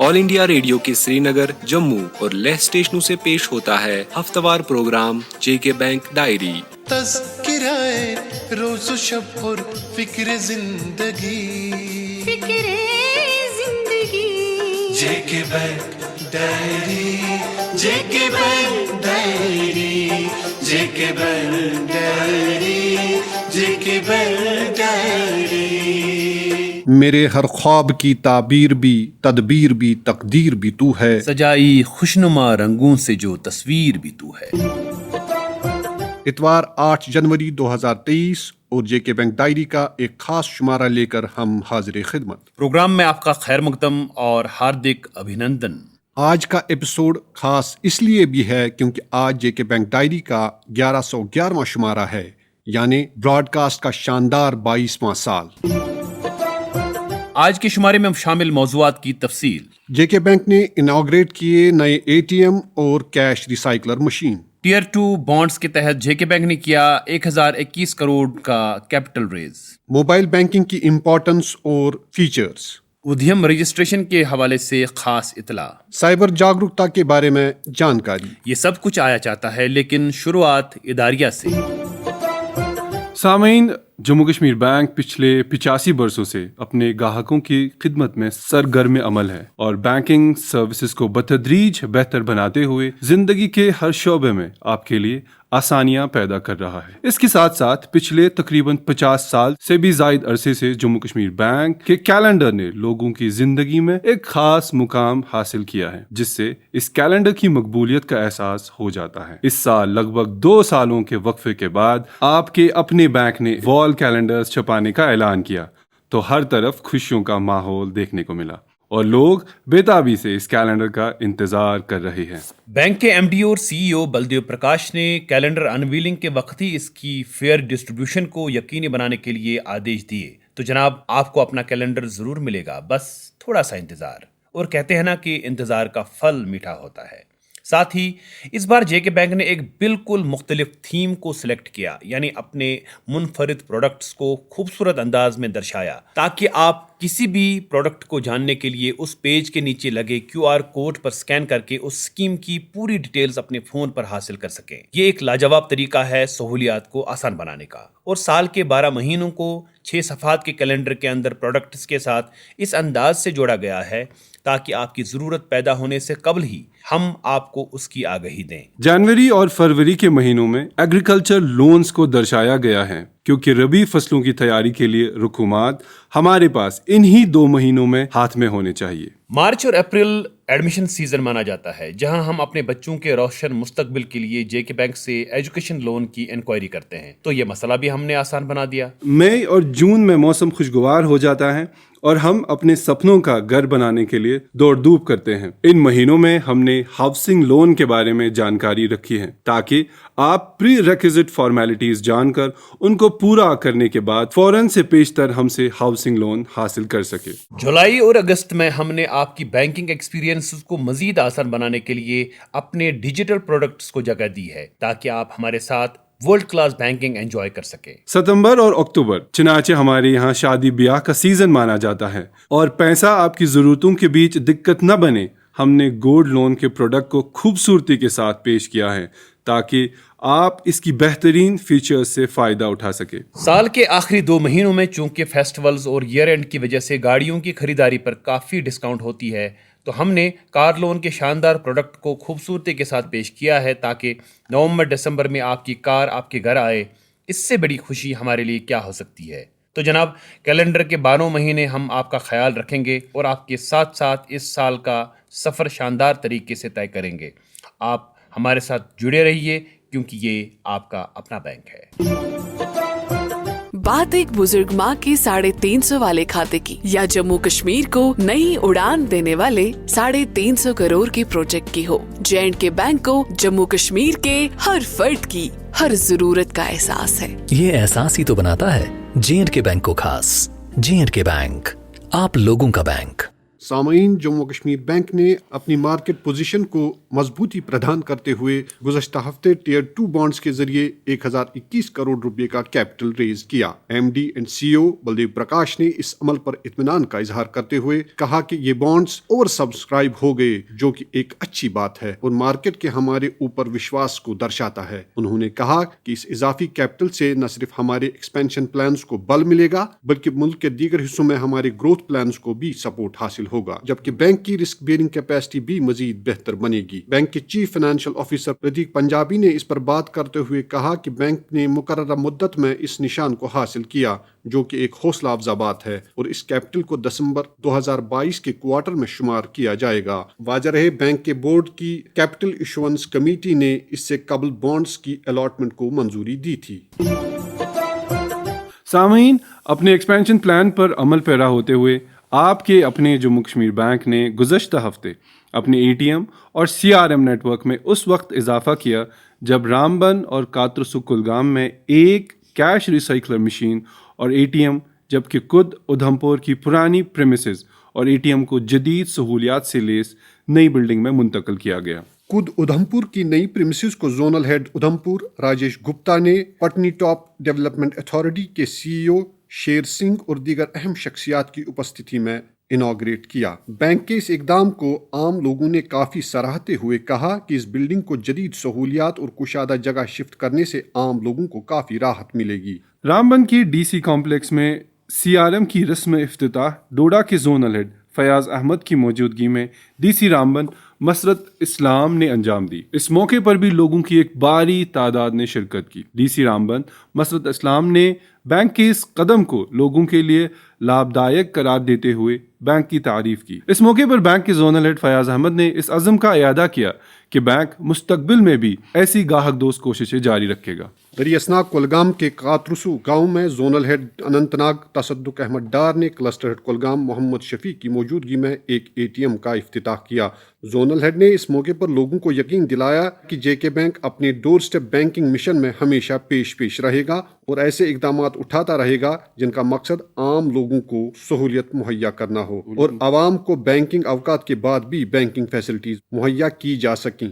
All India radio के श्रीनगर, जम्मू और लेह स्टेशनों से पेश होता है हफ्तावार प्रोग्राम जेके बैंक डायरी। तज़किराए रोज़ व शब और फिक्र जिंदगी जेके बैंक डायरी, जेके बैंक डायरी, जेके बैंक डायरी, जेके बैंक डायरी। मेरे हर ख्वाब की ताबीर भी, तदबीर भी, तकदीर भी तू है, सजाई खुशनुमा रंगों से जो तस्वीर भी तू है। इतवार 8 जनवरी 2023 और जेके बैंक डायरी का एक खास शुमारा लेकर हम हाजिर खिदमत। प्रोग्राम में आपका खैर मकदम और हार्दिक अभिनंदन। आज का एपिसोड खास इसलिए भी है क्योंकि आज जेके बैंक डायरी का 1111वां शुमारा है, यानी ब्रॉडकास्ट का शानदार 22वां साल। आज के शुमारे में शामिल मौज़ूआत की तफसील। जेके बैंक ने इनॉग्रेट किए नए एटीएम और cash recycler machine. Tier 2 bonds के तहत जेके बैंक ने किया 1021 करोड़ का कैपिटल रेज। मोबाइल बैंकिंग की इम्पोर्टेंस और फीचर्स। उद्यम रजिस्ट्रेशन के हवाले से खास इतला। साइबर जागरूकता के बारे में जानकारी। ये सब कुछ आया चाहता है, लेकिन शुरुआत इदारिया से। सामीन, जम्मू कश्मीर बैंक पिछले 85 बरसों से अपने ग्राहकों की खिदमत में सरगर्म अमल है और बैंकिंग सर्विसेज को बतदरीज बेहतर बनाते हुए जिंदगी के हर शोबे में आपके लिए आसानियां पैदा कर रहा है। इसके साथ साथ पिछले तकरीबन 50 साल से भी जायद अरसे से जम्मू कश्मीर बैंक के कैलेंडर ने लोगों की जिंदगी में एक खास मुकाम हासिल किया है, जिससे इस कैलेंडर की मकबूलियत का एहसास हो जाता है। इस साल लगभग 2 सालों के वक्फे के बाद आपके अपने बैंक ने वॉल कैलेंडर्स छपाने का ऐलान किया, तो हर तरफ खुशियों का माहौल देखने को मिला और लोग बेताबी से इस कैलेंडर का इंतजार कर रहे हैं। बैंक के एमडी और सीईओ बलदेव प्रकाश ने कैलेंडर अनवीलिंग के वक्त ही इसकी फेयर डिस्ट्रीब्यूशन को यकीनी बनाने के लिए आदेश दिए। तो जनाब, आपको अपना कैलेंडर जरूर मिलेगा, बस थोड़ा सा इंतजार। और कहते हैं ना कि इंतजार का फल मीठा होता है। साथ ही इस बार जेके बैंक ने एक बिल्कुल मुख्तलिफ थीम को सिलेक्ट किया, यानी अपने मुनफरिद प्रोडक्ट्स को खूबसूरत अंदाज में दर्शाया, ताकि आप किसी भी प्रोडक्ट को जानने के लिए उस पेज के नीचे लगे QR कोड पर स्कैन करके उस स्कीम की पूरी डिटेल्स अपने फोन पर हासिल कर सकें। ये एक लाजवाब तरीका है सहूलियात को आसान बनाने का। और साल के 12 महीनों को 6 सफ़ात के कैलेंडर के अंदर प्रोडक्ट्स के साथ इस अंदाज से जोड़ा गया है ताकि आपकी ज़रूरत पैदा होने से कबल ही हम आपको उसकी आगाही दें। जनवरी और फरवरी के महीनों में एग्रीकल्चर लोन्स को दर्शाया गया है, क्योंकि रबी फसलों की तैयारी के लिए रुकूमात हमारे पास इन्हीं 2 महीनों में हाथ में होने चाहिए। मार्च और अप्रैल एडमिशन सीजन माना जाता है, जहां हम अपने बच्चों के रोशन मुस्तकबिल के लिए जेके बैंक से एजुकेशन लोन की इंक्वायरी करते हैं। तो ये मसला भी हमने आसान बना दिया। मई और जून में मौसम खुशगवार हो जाता है और हम अपने सपनों का घर बनाने के लिए दौड़ धूप करते हैं। इन महीनों में हमने हाउसिंग लोन के बारे में जानकारी रखी है, ताकि आप प्री रिक्विजिट फॉर्मेलिटीज जानकर उनको पूरा करने के बाद फौरन से पेशतर हमसे हाउसिंग लोन हासिल कर सके। जुलाई और अगस्त में हमने आपकी बैंकिंग एक्सपीरियंस को मजीद आसान बनाने के लिए अपने डिजिटल प्रोडक्ट्स को जगह दी है, ताकि आप हमारे साथ वर्ल्ड क्लास बैंकिंग एंजॉय कर सके। सितंबर और अक्टूबर चनाचे हमारे यहाँ शादी ब्याह का सीजन माना जाता है और पैसा आपकी जरूरतों के बीच दिक्कत न बने, हमने गोल्ड लोन के प्रोडक्ट को खूबसूरती के साथ पेश किया है, ताकि आप इसकी बेहतरीन फीचर्स से फायदा उठा सके। साल के आखिरी 2 महीनों में चूंकि फेस्टिवल्स और ईयर एंड की वजह से गाड़ियों की खरीदारी पर काफी डिस्काउंट होती है, तो हमने कार लोन के शानदार प्रोडक्ट को खूबसूरती के साथ पेश किया है, ताकि नवंबर दिसंबर में आपकी कार आपके घर आए। इससे बड़ी खुशी हमारे लिए क्या हो सकती है। तो जनाब, कैलेंडर के 12 महीने हम आपका ख्याल रखेंगे और आपके साथ साथ इस साल का सफ़र शानदार तरीके से तय करेंगे। आप हमारे साथ जुड़े रहिए, क्योंकि ये आपका अपना बैंक है। बात एक बुजुर्ग माँ के 350 वाले खाते की, या जम्मू कश्मीर को नई उड़ान देने वाले 350 करोड़ के प्रोजेक्ट की हो। J&K बैंक को जम्मू कश्मीर के हर फर्द की हर जरूरत का एहसास है। ये एहसास ही तो बनाता है J&K बैंक को खास। J&K बैंक, आप लोगों का बैंक। سامعین، جموں کشمیر بینک نے اپنی مارکیٹ پوزیشن کو مضبوطی پردان کرتے ہوئے گزشتہ ہفتے ٹیئر 2 بانڈز کے ذریعے 1021 کروڑ روپے کا کیپٹل ریز کیا۔ ایم ڈی اینڈ سی او بلدیو پرکاش نے اس عمل پر اطمینان کا اظہار کرتے ہوئے کہا کہ یہ بانڈز اوور سبسکرائب ہو گئے، جو کہ ایک اچھی بات ہے اور مارکیٹ کے ہمارے اوپر وشواس کو درشاتا ہے۔ انہوں نے کہا کہ اس اضافی کیپٹل سے نہ صرف ہمارے ایکسپینشن پلانز کو بل ملے گا بلکہ ملک کے دیگر حصوں میں ہمارے گروتھ پلانز کو بھی سپورٹ حاصل ہوگا، جبکہ بینک کی رسک بیئرنگ کیپیسٹی بھی مزید بہتر بنے گی۔ بینک کے chief financial officer Pradeep Punjabi نے اس پر بات کرتے ہوئے کہا کہ بینک نے مقررہ مدت میں اس نشان کو حاصل کیا، جو کہ ایک حوصلہ افزا بات ہے، اور اس کیپٹل کو دسمبر 2022 کے کوارٹر میں شمار کیا جائے گا۔ واضح رہے، بینک کے بورڈ کی کیپٹل ایشوئنس کمیٹی نے اس سے قبل بانڈز کی الاٹمنٹ کو منظوری دی تھی۔ سامعین، اپنے ایکسپینشن پلان پر عمل پیرا ہوتے ہوئے آپ کے اپنے جموں کشمیر بینک نے گزشتہ ہفتے اپنے اے ٹی ایم اور C R M network میں اس وقت اضافہ کیا جب رامبن اور کاترسو کلگام میں ایک کیش ریسائکلر مشین اور اے ٹی ایم، جبکہ خود ادھمپور کی پرانی پریمیسز اور اے ٹی ایم کو جدید سہولیات سے لیس نئی بلڈنگ میں منتقل کیا گیا۔ خود ادھمپور کی نئی پریمیسز کو زونل ہیڈ ادھمپور راجیش گپتا نے پٹنی ٹاپ ڈیولپمنٹ اتھارٹی کے سی ای او شیر سنگھ اور دیگر اہم شخصیات کی اپستھی میں انوگریٹ کیا۔ بینک کے اس اقدام کو عام لوگوں نے کافی سراہتے ہوئے کہا کہ اس بلڈنگ کو جدید سہولیات اور کشادہ جگہ شفٹ کرنے سے عام لوگوں کو کافی راحت ملے گی۔ رامبن کی ڈی سی کمپلیکس میں سی آر ایم کی رسم افتتاح ڈوڈا کے زونل ہیڈ فیاض احمد کی موجودگی میں ڈی سی رامبن مسرت اسلام نے انجام دی۔ اس موقع پر بھی لوگوں کی ایک باری تعداد نے شرکت کی۔ ڈی سی رامبن مسرت اسلام نے بینک کے اس قدم کو لوگوں کے لیے لابھدائک قرار دیتے ہوئے بینک کی تعریف کی۔ اس موقع پر بینک کے زونل ہیڈ فیاض احمد نے اس عزم کا اعادہ کیا کہ بینک مستقبل میں بھی ایسی گاہک دوست کوششیں جاری رکھے گا۔ دریا اسناگ کولگام کے کاترسو گاؤں میں زونل ہیڈ اننت ناگ تصدق احمد ڈار نے کلسٹر ہیڈ کولگام محمد شفیع کی موجودگی میں ایک اے ٹی ایم کا افتتاح کیا۔ زونل ہیڈ نے اس موقع پر لوگوں کو یقین دلایا کہ جے کے بینک اپنے ڈور سٹیپ بینکنگ مشن میں ہمیشہ پیش رہے گا اور ایسے اقدامات اٹھاتا رہے گا جن کا مقصد عام لوگوں کو سہولیت مہیا کرنا ہو اور عوام کو بینکنگ اوقات کے بعد بھی بینکنگ فیسلٹیز مہیا کی جا سکیں۔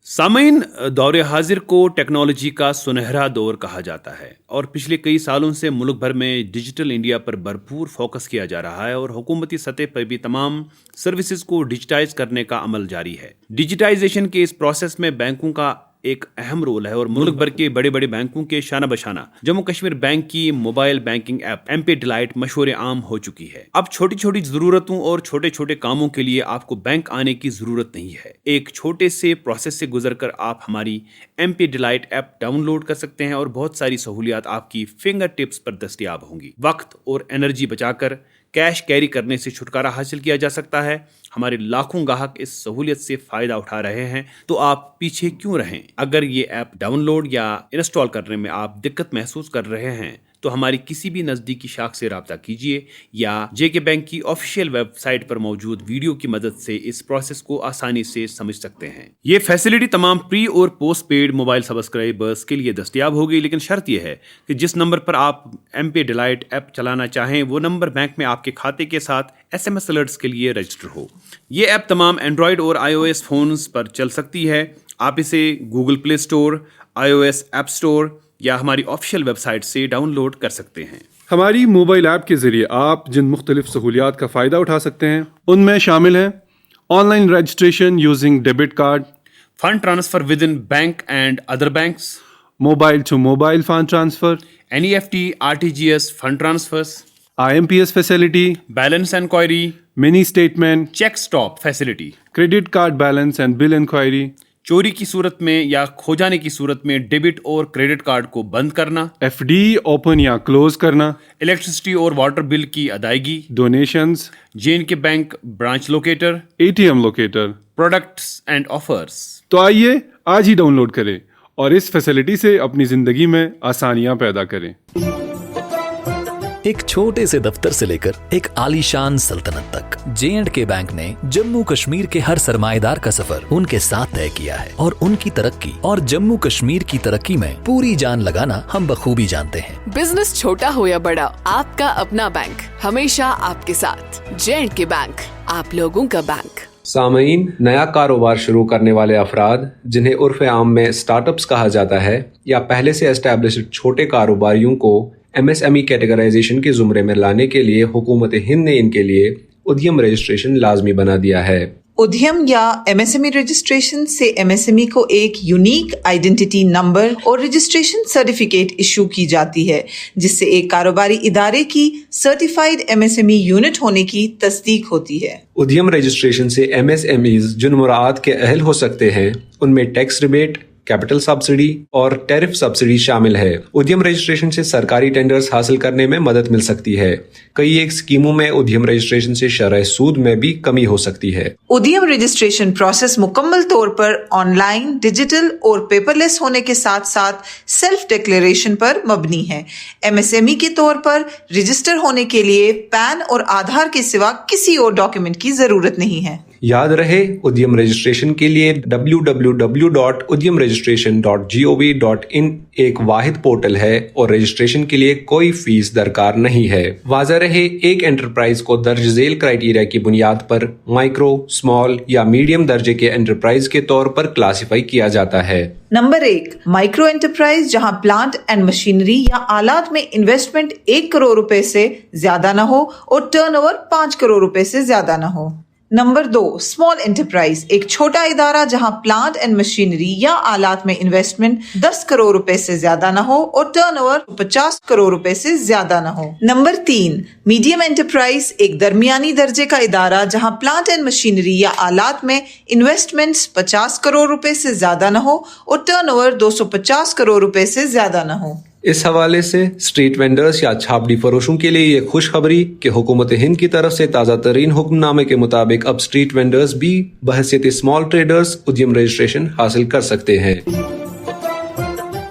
سامعین، دور حاضر کو ٹیکنالوجی کا سنہرا دور کہا جاتا ہے اور پچھلے کئی سالوں سے ملک بھر میں ڈیجیٹل انڈیا پر بھرپور فوکس کیا جا رہا ہے اور حکومتی سطح پر بھی تمام سروسز کو ڈیجیٹائز کرنے کا عمل جاری ہے۔ ڈیجیٹائزیشن کے اس پروسیس میں بینکوں کا ایک اہم رول ہے اور ملک بھر کے بڑے بڑے بینکوں کے شانہ بشانہ جموں کشمیر بینک کی mobile banking app M pay delight مشہور عام ہو چکی ہے۔ اب چھوٹی چھوٹی ضرورتوں اور چھوٹے چھوٹے کاموں کے لیے آپ کو بینک آنے کی ضرورت نہیں ہے۔ ایک چھوٹے سے پروسیس سے گزر کر آپ ہماری M pay delight app download کر سکتے ہیں اور بہت ساری سہولیات آپ کی فنگر ٹپس پر دستیاب ہوں گی۔ وقت اور انرجی بچا کر کیش کیری کرنے سے چھٹکارا حاصل کیا جا سکتا ہے۔ ہمارے لاکھوں گاہک اس سہولیت سے فائدہ اٹھا رہے ہیں، تو آپ پیچھے کیوں رہیں؟ اگر یہ ایپ ڈاؤن لوڈ یا انسٹال کرنے میں آپ دقت محسوس کر رہے ہیں تو ہماری کسی بھی نزدیکی شاخ سے رابطہ کیجیے یا جے کے بینک کی آفیشیل ویب سائٹ پر موجود ویڈیو کی مدد سے اس پروسیس کو آسانی سے سمجھ سکتے ہیں۔ یہ فیسلٹی تمام پری اور پوسٹ پیڈ موبائل سبسکرائبرز کے لیے دستیاب ہوگی، لیکن شرط یہ ہے کہ جس نمبر پر آپ ایم پے ڈیلائٹ ایپ چلانا چاہیں وہ نمبر بینک میں آپ کے کھاتے کے ساتھ ایس ایم ایس الرٹس کے لیے رجسٹر ہو۔ یہ ایپ تمام اینڈرائڈ اور آئی او ایس فونز پر چل سکتی ہے۔ آپ اسے گوگل پلے اسٹور، آئی او ایس ایپ اسٹور یا ہماری آفیشیل ویب سائٹ سے ڈاؤن لوڈ کر سکتے ہیں۔ ہماری موبائل ایپ کے ذریعے آپ جن مختلف سہولیات کا فائدہ اٹھا سکتے ہیں ان میں شامل ہیں online registration using debit card, fund transfer within bank and other banks, mobile to mobile fund transfer, NEFT RTGS fund transfers, IMPS facility, balance enquiry, mini statement, cheque stop facility, credit card balance and bill enquiry, چوری کی صورت میں یا کھو جانے کی صورت میں debit اور کریڈٹ کارڈ کو بند کرنا، FD اوپن یا کلوز کرنا، الیکٹرسٹی اور واٹر بل کی ادائیگی، donations, JNK bank branch locator, ATM locator. Products and offers. تو آئیے آج ہی ڈاؤن لوڈ کریں اور اس فیسلٹی سے اپنی زندگی میں آسانیاں پیدا کریں۔ एक छोटे से दफ्तर से लेकर एक आलीशान सल्तनत तक, J&K बैंक ने जम्मू कश्मीर के हर सरमाएदार का सफर उनके साथ तय किया है और उनकी तरक्की और जम्मू कश्मीर की तरक्की में पूरी जान लगाना हम बखूबी जानते हैं। बिजनेस छोटा हो या बड़ा, आपका अपना बैंक हमेशा आपके साथ। J&K बैंक, आप लोगों का बैंक। सामईन, नया कारोबार शुरू करने वाले अफराद जिन्हें उर्फ आम में स्टार्टअप्स कहा जाता है या पहले से एस्टैब्लिश्ड छोटे कारोबारियों को MSME कैटेगराइजेशन के जुमरे में लाने के लिए हुकूमत हिंद ने इनके लिए उद्यम रजिस्ट्रेशन लाजमी बना दिया है। उद्यम या MSME रजिस्ट्रेशन से MSME को एक यूनिक आइडेंटिटी नंबर और रजिस्ट्रेशन सर्टिफिकेट इशू की जाती है, जिससे एक कारोबारी इदारे की सर्टिफाइड MSME यूनिट होने की तस्दीक होती है। उद्यम रजिस्ट्रेशन से MSMEs जिन मुराद के अहल हो सकते हैं उनमें टैक्स रिबेट, कैपिटल सब्सिडी और टैरिफ सब्सिडी शामिल है। उद्यम रजिस्ट्रेशन से सरकारी टेंडर्स हासिल करने में मदद मिल सकती है। कई एक स्कीमों में उद्यम रजिस्ट्रेशन से शरह सूद में भी कमी हो सकती है। उद्यम रजिस्ट्रेशन प्रोसेस मुकम्मल तौर पर ऑनलाइन, डिजिटल और पेपरलेस होने के साथ साथ सेल्फ डिक्लेरेशन पर मबनी है। MSME के तौर पर रजिस्टर होने के लिए पैन और आधार के सिवा किसी और डॉक्यूमेंट की जरूरत नहीं है। याद रहे, उद्यम रजिस्ट्रेशन के लिए www.udyamregistration.gov.in एक वाहिद पोर्टल है और रजिस्ट्रेशन के लिए कोई फीस दरकार नहीं है। वाज़ह रहे, एक एंटरप्राइज को दर्ज झेल क्राइटेरिया की बुनियाद पर माइक्रो, स्मॉल या मीडियम दर्जे के एंटरप्राइज के तौर पर क्लासिफाई किया जाता है। नंबर 1, माइक्रो एंटरप्राइज, जहां प्लांट एंड मशीनरी या आलात में इन्वेस्टमेंट 1 करोड़ रुपए से ज्यादा न हो और टर्नओवर 5 करोड़ रुपए से ज्यादा न हो। नंबर 2, स्मॉल एंटरप्राइज, एक छोटा इदारा जहां प्लांट एंड मशीनरी या आलात में इन्वेस्टमेंट 10 करोड़ रुपए से ज्यादा न हो और टर्नओवर 50 करोड़ रुपए से ज्यादा न हो। नंबर 3, मीडियम एंटरप्राइज, एक दरमियानी दर्जे का इदारा जहां प्लांट एंड मशीनरी या आलात में इन्वेस्टमेंट्स 50 करोड़ रुपए से ज्यादा न हो और टर्नओवर 250 करोड़ रुपए से ज्यादा न हो। इस हवाले से स्ट्रीट वेंडर्स या छापड़ी फरोशों के लिए ये खुशखबरी कि हुकूमत हिंद की तरफ से ताज़ा तरीन हुक्मनामे के मुताबिक अब स्ट्रीट वेंडर्स भी बहैसियत स्मॉल ट्रेडर्स उद्यम रजिस्ट्रेशन हासिल कर सकते हैं।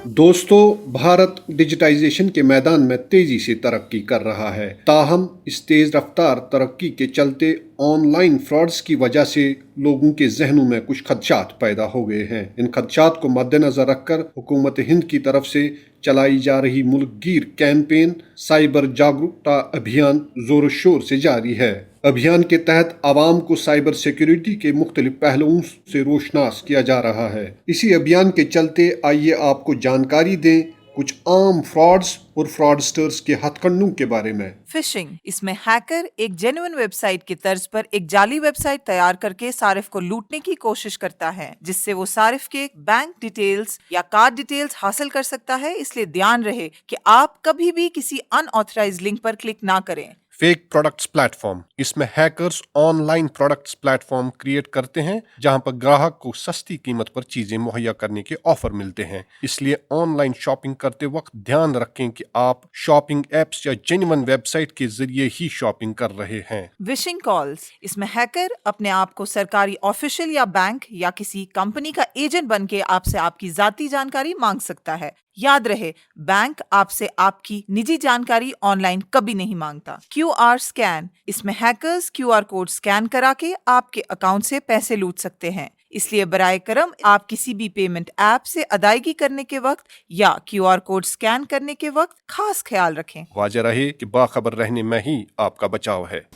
दोस्तों, भारत डिजिटाइजेशन के मैदान में तेजी से तरक्की कर रहा है। ताहम इस तेज रफ्तार तरक्की के चलते ऑनलाइन फ्रॉड्स की वजह से लोगों के जहनों में कुछ खदशात पैदा हो गए हैं। इन खदशात को मद्देनजर रखकर हुकूमत हिंद की तरफ से चलाई जा रही मुल्कगीर कैंपेन साइबर जागरूकता अभियान जोर शोर से जारी है। अभियान के तहत आवाम को साइबर सिक्योरिटी के मुख्तलिफ पहलुओं से रोशनास किया जा रहा है। इसी अभियान के चलते आइए आपको जानकारी दें कुछ आम फ्रॉड्स और फ्रॉडस्टर्स के हथकंडों के बारे में। फिशिंग, इसमें हैकर एक जेन्युइन वेबसाइट की तर्ज पर एक जाली वेबसाइट तैयार करके सारिफ को लूटने की कोशिश करता है, जिससे वो सारिफ के बैंक डिटेल्स या कार्ड डिटेल्स हासिल कर सकता है। इसलिए ध्यान रहे कि आप कभी भी किसी अनऑथराइज्ड लिंक पर क्लिक ना करें। फेक प्रोडक्ट्स प्लेटफॉर्म, इसमें hackers online products platform create करते हैं जहां पर ग्राहक को सस्ती कीमत पर चीजें मुहैया करने के ऑफर मिलते हैं। इसलिए ऑनलाइन शॉपिंग करते वक्त ध्यान रखें कि आप शॉपिंग एप्स या जेन्युइन वेबसाइट के जरिए ही शॉपिंग कर रहे हैं। विशिंग कॉल्स, इसमें हैकर अपने आप को सरकारी ऑफिशियल या बैंक या किसी कंपनी का एजेंट बन के आपसे आपकी जाती जानकारी मांग सकता है। याद रहे, बैंक आपसे आपकी निजी जानकारी ऑनलाइन कभी नहीं मांगता। QR स्कैन, इसमें हैकर्स QR कोड स्कैन करा के आपके अकाउंट से पैसे लूट सकते हैं। इसलिए बराए करम आप किसी भी पेमेंट ऐप से अदायगी करने के वक्त या QR कोड स्कैन करने के वक्त खास ख्याल रखें। वाज़ेह रहे कि बाखबर रहने में ही आपका बचाव है।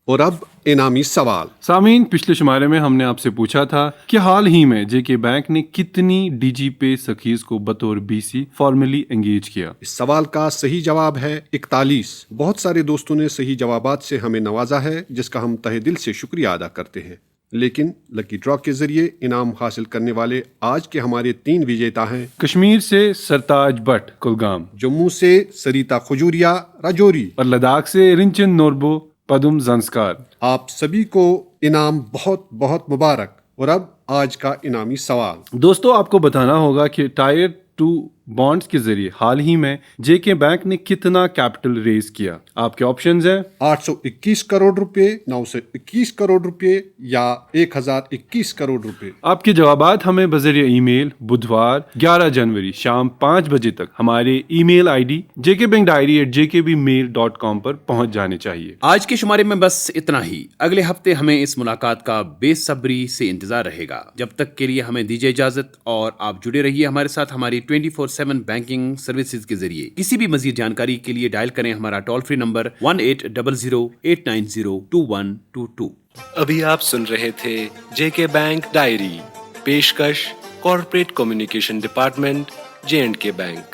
और अब इनामी सवाल। सामीन, पिछले शुमारे में हमने आपसे पूछा था कि हाल ही में JK बैंक ने कितनी DG पे सखीज को बतौर BC फॉर्मली एंगेज किया। इस सवाल का सही जवाब है 41। बहुत सारे दोस्तों ने सही जवाबात से हमें नवाजा है, जिसका हम तहे दिल से शुक्रिया अदा करते हैं। लेकिन लकी ड्रॉ के जरिए इनाम हासिल करने वाले आज के हमारे 3 विजेता हैं। कश्मीर से सरताज भट्ट कुलगाम, जम्मू से सरिता खजूरिया राजौरी और लद्दाख से रिंचन नोरबो पदुम जंस्कार। आप सभी को इनाम बहुत बहुत मुबारक। और अब आज का इनामी सवाल। दोस्तों, आपको बताना होगा कि टायर 2 बॉन्ड्स के जरिए हाल ही में जेके बैंक ने कितना कैपिटल रेज किया? आपके ऑप्शंस हैं 821 करोड़ रुपए, 921 करोड़ रुपए या 1021 करोड़ रुपए। आपके जवाबात हमें बजरिया ईमेल बुधवार 11 जनवरी शाम 5 बजे तक हमारे ईमेल आईडी jkbankdiary@jkbmail.com पर पहुंच जाने चाहिए। आज के शुमारे में बस इतना ही। अगले हफ्ते हमें इस मुलाकात का बेसब्री से इंतजार रहेगा। जब तक के लिए हमें दीजिए इजाजत और आप जुड़े रहिए हमारे साथ हमारी 24/7 बैंकिंग सर्विसेज के जरिए। किसी भी मजीद जानकारी के लिए डायल करें हमारा टोल फ्री नंबर 1800-890-2122। अभी आप सुन रहे थे जेके बैंक डायरी, पेशकश corporate communication department, J&K bank.